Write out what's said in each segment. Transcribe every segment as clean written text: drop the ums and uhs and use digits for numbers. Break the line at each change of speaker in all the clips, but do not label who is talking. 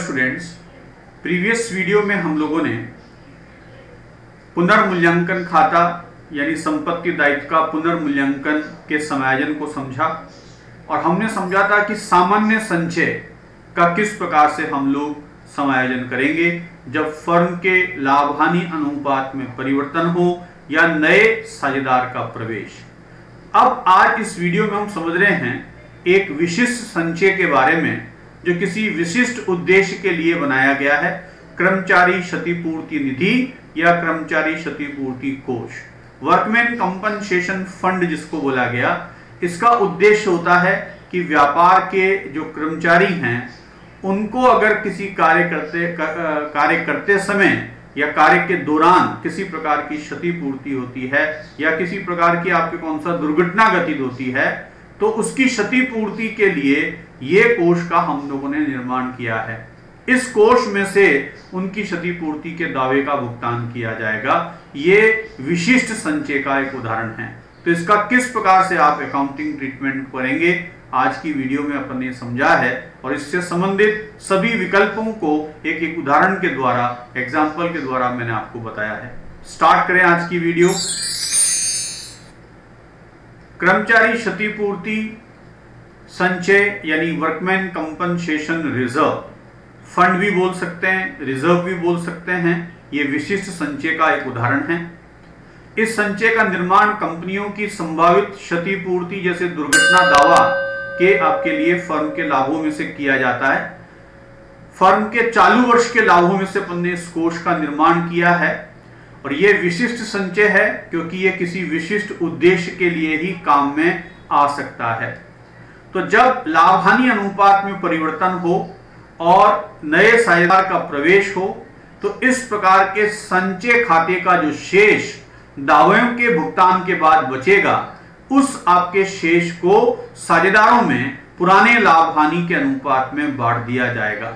Students, previous video में हम लोगों ने पुनर्मूल्यांकन खाता यानी संपत्ति दायित्व का पुनर्मूल्यांकन के समायोजन को समझा और हमने समझा था कि सामान्य संचय का किस प्रकार से हम लोग समायोजन करेंगे जब फर्म के लाभ हानि अनुपात में परिवर्तन हो या नए साझेदार का प्रवेश। अब आज इस वीडियो में हम समझ रहे हैं एक विशिष्ट संचय के बारे में जो किसी विशिष्ट उद्देश्य के लिए बनाया गया है, कर्मचारी क्षतिपूर्ति निधि या कर्मचारी क्षतिपूर्ति कोष, वर्कमैन कंपनसेशन फंड जिसको बोला गया। इसका उद्देश्य होता है कि व्यापार के जो कर्मचारी हैं उनको अगर किसी कार्य करते समय या कार्य के दौरान किसी प्रकार की क्षतिपूर्ति होती है या किसी प्रकार की आपके कौन सा दुर्घटना घटित होती है तो उसकी क्षतिपूर्ति के लिए ये कोष का हम लोगों ने निर्माण किया है। इस कोष में से उनकी क्षतिपूर्ति के दावे का भुगतान किया जाएगा। ये विशिष्ट संचय का एक उदाहरण है। तो इसका किस प्रकार से आप अकाउंटिंग ट्रीटमेंट करेंगे आज की वीडियो में अपन ने समझा है और इससे संबंधित सभी विकल्पों को एक एक उदाहरण के द्वारा, एग्जाम्पल के द्वारा मैंने आपको बताया है। स्टार्ट करें आज की वीडियो। कर्मचारी क्षतिपूर्ति संचय यानी वर्कमैन कंपनसेशन रिजर्व, फंड भी बोल सकते हैं, रिजर्व भी बोल सकते हैं। यह विशिष्ट संचय का एक उदाहरण है। इस संचय का निर्माण कंपनियों की संभावित क्षतिपूर्ति जैसे दुर्घटना दावा के आपके लिए फर्म के लाभों में से किया जाता है। फर्म के चालू वर्ष के लाभों में से अपन ने इस कोष का निर्माण किया है और यह विशिष्ट संचय है क्योंकि यह किसी विशिष्ट उद्देश्य के लिए ही काम में आ सकता है। तो जब लाभ हानि अनुपात में परिवर्तन हो और नए साझेदार का प्रवेश हो तो इस प्रकार के संचय खाते का जो शेष दावों के भुगतान के बाद बचेगा उस आपके शेष को साझेदारों में पुराने लाभ हानि के अनुपात में बांट दिया जाएगा।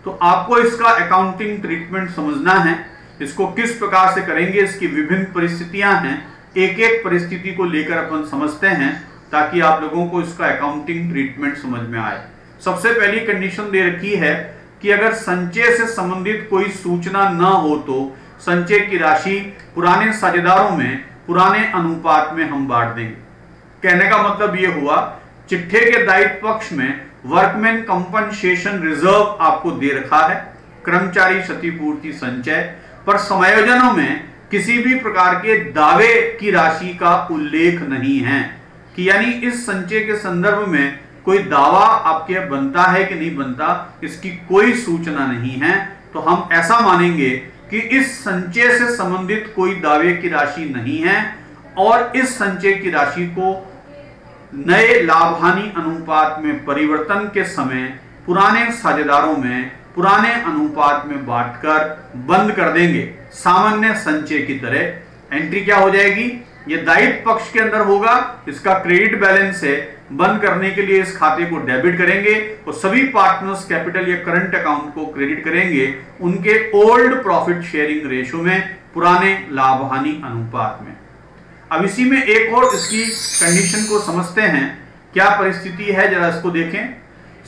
तो आपको इसका अकाउंटिंग ट्रीटमेंट समझना है। इसको किस प्रकार से करेंगे, इसकी विभिन्न परिस्थितियां हैं। एक एक परिस्थिति को लेकर अपन समझते हैं ताकि आप लोगों को इसका अकाउंटिंग ट्रीटमेंट समझ में आए। सबसे पहली कंडीशन दे रखी है कि अगर संचय से संबंधित कोई सूचना न हो तो संचय की राशि पुराने साझेदारों में पुराने अनुपात में हम बांट देंगे। कहने का मतलब यह हुआ, चिट्ठे के दायित्व पक्ष में वर्कमैन कंपनसेशन रिजर्व आपको दे रखा है, कर्मचारी क्षतिपूर्ति संचय, पर समायोजनों में किसी भी प्रकार के दावे की राशि का उल्लेख नहीं है कि यानी इस संचय के संदर्भ में कोई दावा आपके बनता है कि नहीं बनता, इसकी कोई सूचना नहीं है। तो हम ऐसा मानेंगे कि इस संचय से संबंधित कोई दावे की राशि नहीं है और इस संचय की राशि को नए लाभ हानि अनुपात में परिवर्तन के समय पुराने साझेदारों में पुराने अनुपात में बांटकर बंद कर देंगे। सामान्य संचय की तरह एंट्री क्या हो जाएगी, ये दायित्व पक्ष के अंदर होगा, इसका क्रेडिट बैलेंस है। बंद करने के लिए इस खाते को डेबिट करेंगे और सभी पार्टनर्स कैपिटल या करंट अकाउंट को क्रेडिट करेंगे उनके ओल्ड प्रॉफिट शेयरिंग रेशो में, पुराने लाभ हानि अनुपात में। अब इसी में एक और इसकी कंडीशन को समझते हैं। क्या परिस्थिति है जरा इसको देखें।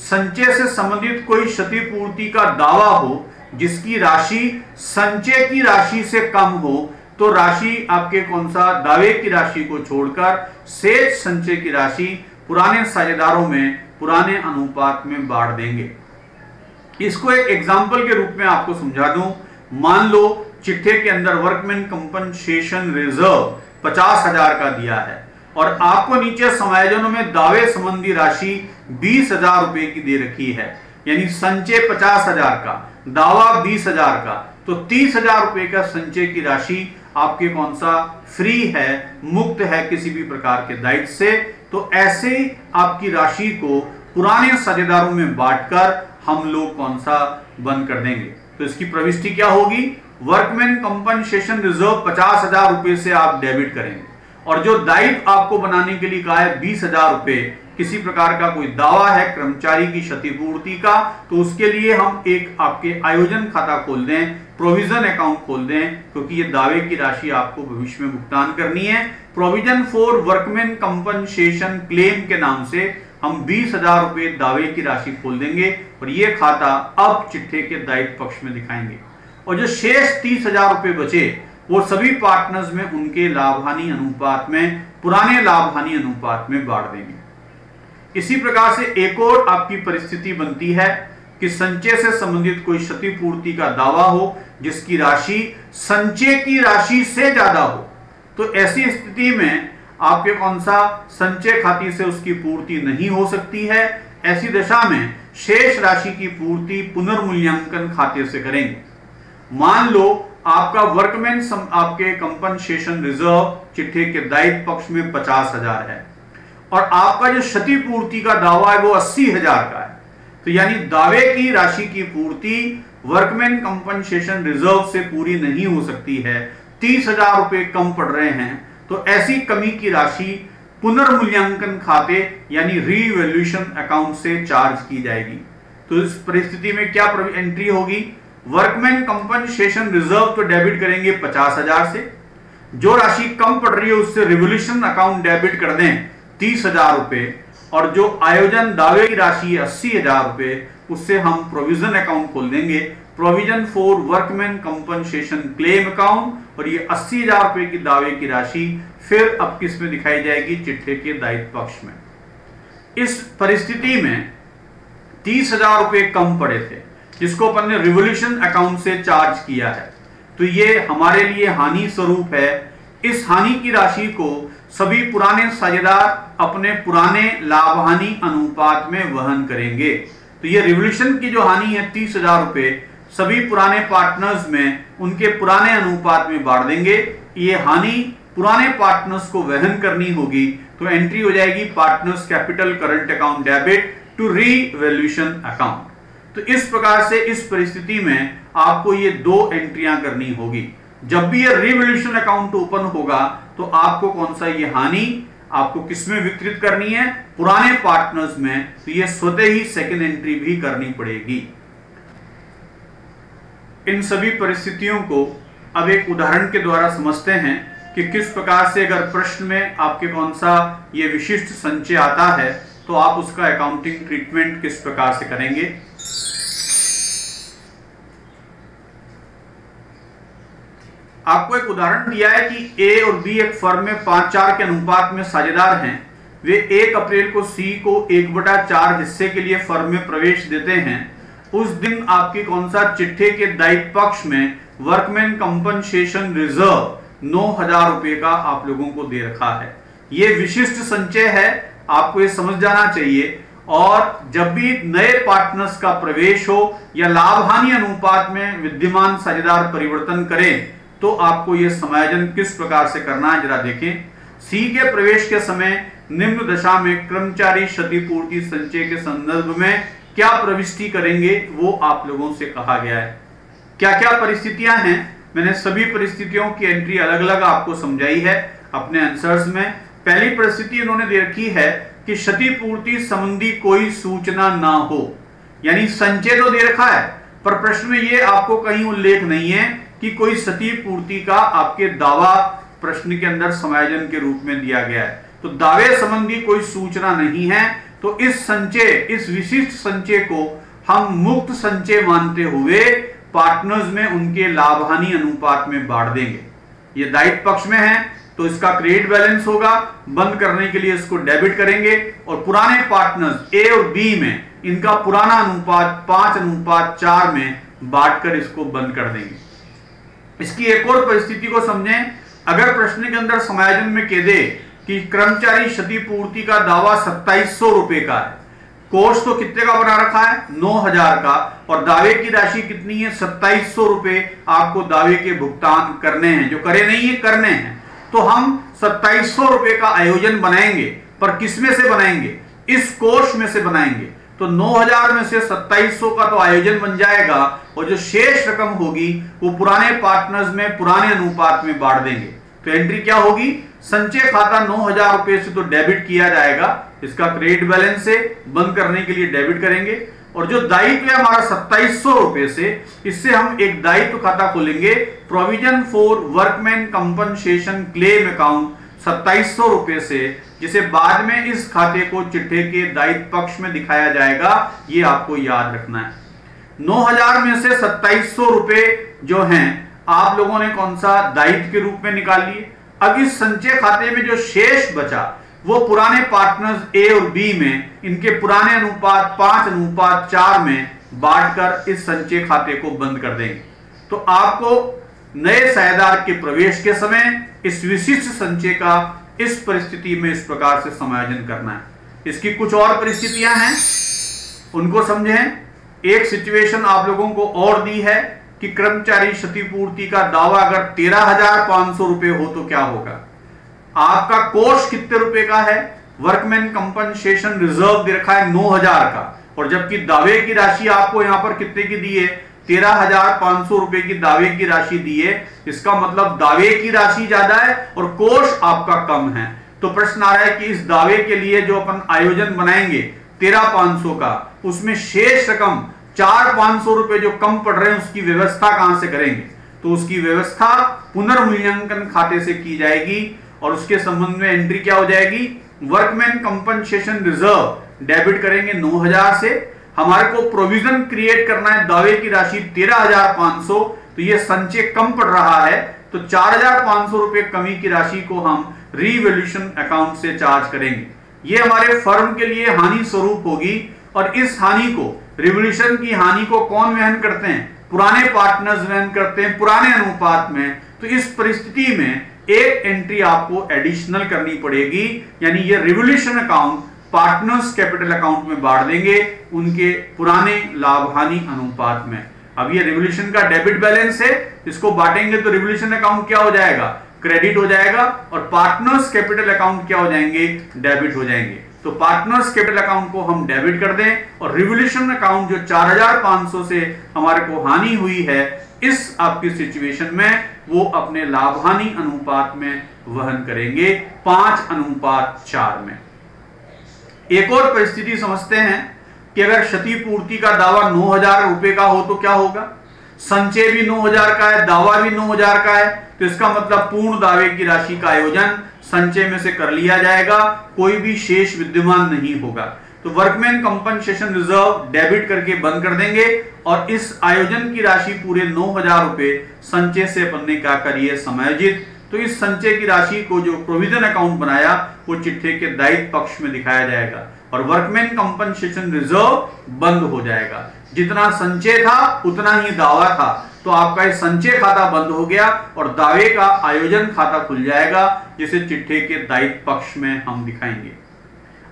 संचय से संबंधित कोई क्षतिपूर्ति का दावा हो जिसकी राशि संचय की राशि से कम हो तो राशि आपके कौन सा दावे की राशि को छोड़कर शेष संचय की राशि पुराने साझेदारों में पुराने अनुपात में बांट देंगे। इसको एक एग्जांपल के रूप में आपको समझा दूं। मान लो चिट्ठे के अंदर वर्कमैन कंपनसेशन रिजर्व 50,000 का दिया है और आपको नीचे समायोजनों में दावे संबंधी राशि 20,000 रुपए की दे रखी है, यानी संचय 50,000 का, दावा 20,000 का, तो 30,000 रुपए का संचय की राशि आपके कौन सा फ्री है, मुक्त है किसी भी प्रकार के दायित्व से। तो ऐसे आपकी राशि को पुराने साझेदारों में बांटकर हम लोग कौन सा बंद कर देंगे। तो इसकी प्रविष्टि क्या होगी, वर्कमैन कंपनसेशन रिजर्व 50,000 रुपए से आप डेबिट करेंगे और जो दायित्व आपको बनाने के लिए कहा है 20,000 रुपए, किसी प्रकार का कोई दावा है कर्मचारी की क्षतिपूर्ति का तो उसके लिए हम एक आपके आयोजन खाता खोल दें, प्रोविजन अकाउंट खोल दें, क्योंकि ये दावे की राशि आपको भविष्य में भुगतान करनी है। Provision for workman compensation claim के नाम से हम 20,000 रुपए दावे की राशि खोल देंगे और ये खाता अब चिट्ठे के दायित्व पक्ष में दिखाएंगे। और जो शेष 30,000 रुपए बचे वो सभी पार्टनर्स में उनके लाभ हानि अनुपात में, पुराने लाभ हानि अनुपात में बांट देंगे। इसी प्रकार से एक और आपकी परिस्थिति बनती है कि संचय से संबंधित कोई क्षतिपूर्ति का दावा हो जिसकी राशि संचय की राशि से ज्यादा हो, तो ऐसी स्थिति में आपके कौन सा संचय खाते से उसकी पूर्ति नहीं हो सकती है। ऐसी दशा में शेष राशि की पूर्ति पुनर्मूल्यांकन खाते से करेंगे। मान लो आपका वर्कमैन आपके कंपनसेशन रिजर्व चिट्ठे के दायित्व पक्ष में 50,000 है और आपका जो क्षतिपूर्ति का दावा है वो 80,000 का है, तो यानी दावे की राशि की पूर्ति वर्कमैन कंपनसेशन रिजर्व से पूरी नहीं हो सकती है। 30,000 रुपए कम पड़ रहे हैं, तो ऐसी कमी की राशि पुनर्मूल्यांकन खाते यानी रीवैल्यूएशन अकाउंट से चार्ज की जाएगी। तो इस परिस्थिति में क्या एंट्री होगी? वर्कमैन कंपनसेशन रिजर्व तो डेबिट करेंगे 50,000 से, जो राशि कम पड़ रही है उससे रिवोल्यूशन अकाउंट डेबिट कर दें 30,000 रुपए, और जो आयोजन दावे की राशि है 80,000 रुपए, उससे हम प्रोविजन अकाउंट खोल देंगे, provision for workman compensation claim account, और ये 80,000 रुपए की दावे की राशि फिर अब किस में दिखाई जाएगी? चिट्ठे के दायित्व पक्ष में। इस परिस्थिति में 30,000 रुपए कम पड़े थे जिसको अपन ने रिवोल्यूशन अकाउंट से चार्ज किया है, तो ये हमारे लिए हानि स्वरूप है। इस हानि की राशि को सभी पुराने साझेदार अपने पुराने लाभ हानि अनुपात में वहन करेंगे। तो ये रिवोल्यूशन की जो हानि है 30,000 रुपए सभी पुराने पार्टनर्स में उनके पुराने अनुपात में बांट देंगे। ये हानि पुराने पार्टनर्स को वहन करनी होगी, तो एंट्री हो जाएगी partners capital current account debit to revaluation account. तो इस प्रकार से इस परिस्थिति में आपको ये दो एंट्रियां करनी होगी। जब भी ये रीवैल्यूएशन अकाउंट ओपन होगा तो आपको कौन सा ये हानि आपको किसमें वितरित करनी है? पुराने पार्टनर्स में, तो ये स्वतः ही सेकेंड एंट्री भी करनी पड़ेगी। इन सभी परिस्थितियों को अब एक उदाहरण के द्वारा समझते हैं कि किस प्रकार से अगर प्रश्न में आपके कौन सा ये विशिष्ट संचय आता है तो आप उसका अकाउंटिंग ट्रीटमेंट किस प्रकार से करेंगे। आपको एक उदाहरण दिया है कि ए और बी एक फर्म में 5:4 के अनुपात में साझेदार हैं। वे 1 अप्रैल को सी को 1/4 हिस्से के लिए फर्म में प्रवेश देते हैं। उस दिन आपके कौन सा चिट्ठे के दायित्व पक्ष में वर्कमैन कंपनसेशन रिजर्व 9,000 रुपए का आप लोगों को दे रखा है। ये विशिष्ट संचय है, आपको ये समझ जाना चाहिए। और जब भी नए पार्टनर्स का प्रवेश हो या लाभ हानि अनुपात में विद्यमान साझेदार परिवर्तन करें तो आपको यह समायोजन किस प्रकार से करना है जरा देखें। सी के प्रवेश के समय निम्न दशा में कर्मचारी क्षतिपूर्ति संचय के संदर्भ में क्या प्रविष्टि करेंगे वो आप लोगों से कहा गया है। क्या क्या परिस्थितियां हैं, मैंने सभी परिस्थितियों की एंट्री अलग अलग आपको समझाई है अपने आंसर्स में। पहली परिस्थिति इन्होंने दे रखी है कि क्षतिपूर्ति संबंधी कोई सूचना ना हो, यानी संचय तो दे रखा है पर प्रश्न में ये आपको कहीं उल्लेख नहीं है कि कोई क्षतिपूर्ति का आपके दावा प्रश्न के अंदर समायोजन के रूप में दिया गया है। तो दावे संबंधी कोई सूचना नहीं है, तो इस संचय, इस विशिष्ट संचय को हम मुक्त संचय मानते हुए पार्टनर्स में उनके लाभ हानि अनुपात में बांट देंगे। ये दायित्व पक्ष में है तो इसका क्रेडिट बैलेंस होगा, बंद करने के लिए इसको डेबिट करेंगे और पुराने पार्टनर्स ए और बी में इनका पुराना अनुपात 5:4 में बांटकर इसको बंद कर देंगे। इसकी एक और परिस्थिति को समझें। अगर प्रश्न के अंदर समायोजन में कह दे कि कर्मचारी क्षतिपूर्ति का दावा 2700 रुपए का है, कोष तो कितने का बना रखा है 9,000 का, और दावे की राशि कितनी है 2700 रुपए आपको दावे के भुगतान करने हैं, जो करे नहीं है करने हैं। तो हम 2700 रुपए का आयोजन बनाएंगे, पर किसमें से बनाएंगे? इस कोष में से बनाएंगे। तो 9,000 में से 2700 का तो आयोजन बन जाएगा और जो शेष रकम होगी वो पुराने पार्टनर्स में पुराने अनुपात में बांट देंगे। तो एंट्री क्या होगी? संचय खाता 9,000 रुपए से तो डेबिट किया जाएगा, इसका क्रेडिट बैलेंस से बंद करने के लिए डेबिट करेंगे, और जो दायित्व है हमारा 2700 रुपए से, इससे हम एक दायित्व खाता खोलेंगे provision for workman compensation claim account 2700 रुपए से, जिसे बाद में इस खाते को चिट्ठे के दायित्व पक्ष में दिखाया जाएगा, ये आपको याद रखना है। 9000 में से 2700 रुपए जो हैं आप लोगों ने कौन सा दायित्व के रूप में निकाल लिए। अब इस संचय खाते में जो शेष बचा वो पुराने पार्टनर्स ए और बी में इनके पुराने अनुपात 5:4 में बांटकर इस संचय खाते को बंद कर देंगे। तो आपको नए साझेदार के प्रवेश के समय इस विशिष्ट संचय का इस परिस्थिति में इस प्रकार से समायोजन करना है। इसकी कुछ और परिस्थितियां हैं, उनको समझें। एक सिचुएशन आप लोगों को और दी है कि कर्मचारी क्षतिपूर्ति का दावा अगर 13,500 रुपए हो तो क्या होगा। आपका कोष कितने रुपए का है, वर्कमैन कंपनसेशन रिजर्व दे रखा है 9,000 का, और जबकि दावे की राशि आपको यहां पर कितने की दी है, 13,500 रुपए की दावे की राशि दी है। इसका मतलब दावे की राशि ज्यादा है और कोष आपका कम है। तो प्रश्न आ रहा है कि इस दावे के लिए जो अपन आयोजन बनाएंगे 13,500 का, उसमें शेष रकम 4,500 रुपए जो कम पड़ रहे हैं उसकी व्यवस्था कहां से करेंगे। तो उसकी व्यवस्था पुनर्मूल्यांकन खाते से की जाएगी और उसके संबंध में एंट्री क्या हो जाएगी, वर्कमैन कंपनसेशन रिजर्व डेबिट करेंगे 9,000 से। हमारे को प्रोविजन क्रिएट करना है, दावे की राशि 13,500, तो ये संचय कम पड़ रहा है, तो 4,500 रुपए कमी की राशि को हम रीवैल्यूएशन अकाउंट से चार्ज करेंगे। ये हमारे फर्म के लिए हानि स्वरूप होगी और इस हानि को, रिवॉल्यूशन की हानि को कौन वहन करते हैं, पुराने पार्टनर्स वहन करते हैं पुराने अनुपात में। तो इस परिस्थिति में एक एंट्री आपको एडिशनल करनी पड़ेगी, यानी ये revolution account partners capital account में बांट देंगे उनके पुराने लाभ हानि अनुपात में। अब ये रिवॉल्यूशन का डेबिट बैलेंस है, इसको बांटेंगे तो रिवॉल्यूशन अकाउंट क्या हो जाएगा, क्रेडिट हो जाएगा, और पार्टनर्स कैपिटल अकाउंट क्या हो जाएंगे, डेबिट हो जाएंगे। तो पार्टनर्स कैपिटल अकाउंट को हम डेबिट कर दें और रिवॉल्यूशन अकाउंट जो 4,500 से हमारे को हानि हुई है इस आपकी सिचुएशन में वो अपने लाभ हानि अनुपात में वहन करेंगे 5:4 में। एक और परिस्थिति समझते हैं कि अगर क्षतिपूर्ति का दावा 9,000 रुपए का हो तो क्या होगा। संचय भी 9,000 का है, दावा भी 9,000 का है, तो इसका मतलब पूर्ण दावे की राशि का आयोजन संचय में से कर लिया जाएगा, कोई भी शेष विद्यमान नहीं होगा। तो वर्कमैन कंपनसेशन रिजर्व डेबिट करके बंद कर देंगे और इस आयोजन की राशि पूरे 9,000 रुपए संचय से अपन ने क्या करिए, समायोजित। तो इस संचय की राशि को जो प्रोविजन अकाउंट बनाया वो चिट्ठे के दायित्व पक्ष में दिखाया जाएगा और वर्कमैन कंपनसेशन रिजर्व बंद हो जाएगा। जितना संचय था उतना ही दावा था, तो आपका ये संचय खाता बंद हो गया और दावे का आयोजन खाता खुल जाएगा, जिसे चिट्ठे के दायित्व पक्ष में हम दिखाएंगे।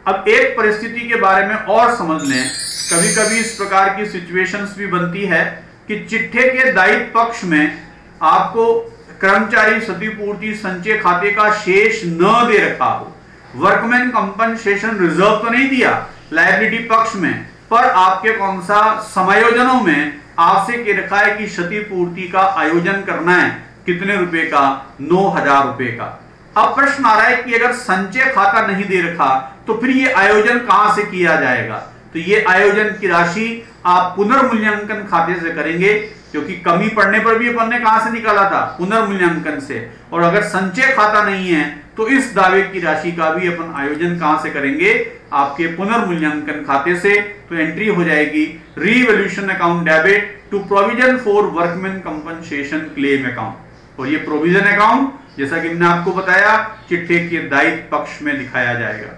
अब एक परिस्थिति के बारे में और समझ लें। कभी कभी इस प्रकार की सिचुएशंस भी बनती है कि चिट्ठे के दायित्व पक्ष में आपको कर्मचारी क्षतिपूर्ति संचय खाते का शेष न दे रखा हो, वर्कमैन कंपनसेशन रिजर्व तो नहीं दिया लायबिलिटी पक्ष में, पर आपके कौन सा समायोजनों में आपसे कह रखा है कि क्षतिपूर्ति का आयोजन करना है कितने रुपए का, 9,000 रुपए का। अब प्रश्न आ रहा है कि अगर संचय खाता नहीं दे रखा तो फिर ये आयोजन कहां से किया जाएगा। तो ये आयोजन की राशि आप पुनर्मूल्यांकन खाते से करेंगे, क्योंकि कमी पड़ने पर भी अपन ने कहां से निकाला था, पुनर्मूल्यांकन से। और अगर संचय खाता नहीं है तो इस दावे की राशि का भी अपन आयोजन कहां से करेंगे, आपके पुनर्मूल्यांकन खाते से। तो एंट्री हो जाएगी revaluation account debit to provision for workman compensation claim account. और ये प्रोविजन अकाउंट जैसा कि मैंने आपको बताया चिट्ठे के दायित्व पक्ष में दिखाया जाएगा।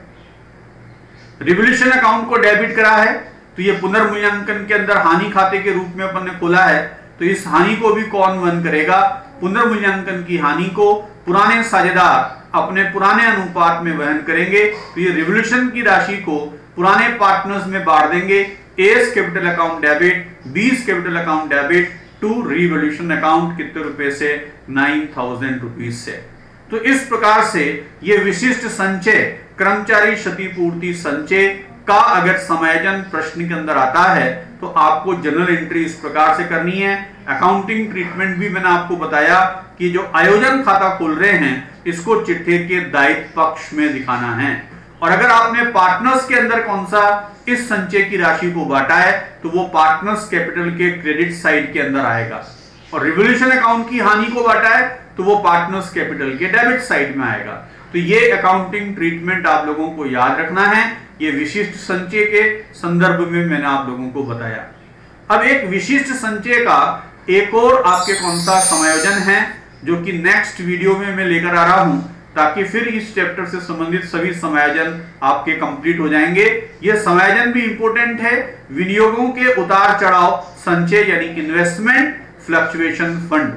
रिवॉल्यूशन अकाउंट को डेबिट करा है तो ये पुनर्मूल्यांकन के अंदर हानि खाते के रूप में अपन ने खोला है, तो इस हानि को भी कौन वहन करेगा, पुनर्मूल्यांकन की हानि को पुराने साझेदार अपने पुराने अनुपात में वहन करेंगे। तो ये रिवॉल्यूशन की राशि को पुराने पार्टनर्स में बांट देंगे, A's capital account debit, B's capital account debit to revolution account कितने रुपए से, 9,000 रुपीज से। तो इस प्रकार से ये विशिष्ट संचय कर्मचारी क्षतिपूर्ति संचय का अगर समायोजन प्रश्न के अंदर आता है तो आपको जनरल एंट्री इस प्रकार से करनी है। अकाउंटिंग ट्रीटमेंट भी मैंने आपको बताया कि जो आयोजन खाता खोल रहे हैं इसको चिट्ठे के दायित्व पक्ष में दिखाना है। और अगर आपने पार्टनर्स के अंदर कौन सा इस संचय की राशि को बांटा है तो वो पार्टनर्स कैपिटल के क्रेडिट साइड के अंदर आएगा, और रिवॉल्यूशन अकाउंट की हानि को बांटा है तो वो पार्टनर्स कैपिटल के डेबिट साइड में आएगा। तो ये अकाउंटिंग ट्रीटमेंट आप लोगों को याद रखना है। ये विशिष्ट संचय के संदर्भ में मैंने आप लोगों को बताया। अब एक विशिष्ट संचय का एक और आपके कौन सा समायोजन है जो कि नेक्स्ट वीडियो में मैं लेकर आ रहा हूं, ताकि फिर इस चैप्टर से संबंधित सभी समायोजन आपके कंप्लीट हो जाएंगे। यह समायोजन भी इंपॉर्टेंट है। विनियोगों के उतार चढ़ाव संचय यानी इन्वेस्टमेंट फ्लक्चुएशन फंड।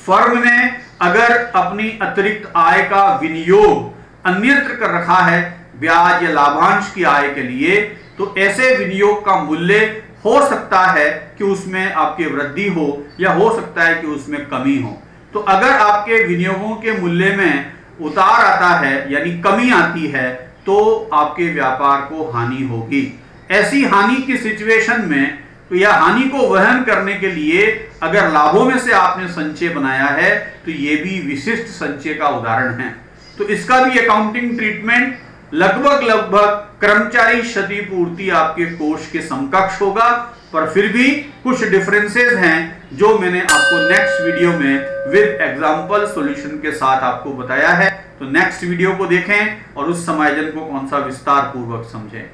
फर्म ने अगर अपनी अतिरिक्त आय का विनियोग अन्यत्र कर रखा है ब्याज या लाभांश की आय के लिए, तो ऐसे विनियोग का मूल्य हो सकता है कि उसमें आपके वृद्धि हो या हो सकता है कि उसमें कमी हो। तो अगर आपके विनियोगों के मूल्य में उतार आता है यानी कमी आती है, तो आपके व्यापार को हानि होगी। ऐसी हानि की सिचुएशन में या हानि को वहन करने के लिए अगर लाभों में से आपने संचय बनाया है, तो यह भी विशिष्ट संचय का उदाहरण है। तो इसका भी अकाउंटिंग ट्रीटमेंट लगभग कर्मचारी क्षतिपूर्ति आपके कोष के समकक्ष होगा, पर फिर भी कुछ डिफरेंसेस हैं जो मैंने आपको नेक्स्ट वीडियो में विद एग्जांपल सॉल्यूशन के साथ आपको बताया है। तो नेक्स्ट वीडियो को देखें और उस समायोजन को कौन सा विस्तार पूर्वक समझें।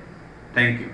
Thank you.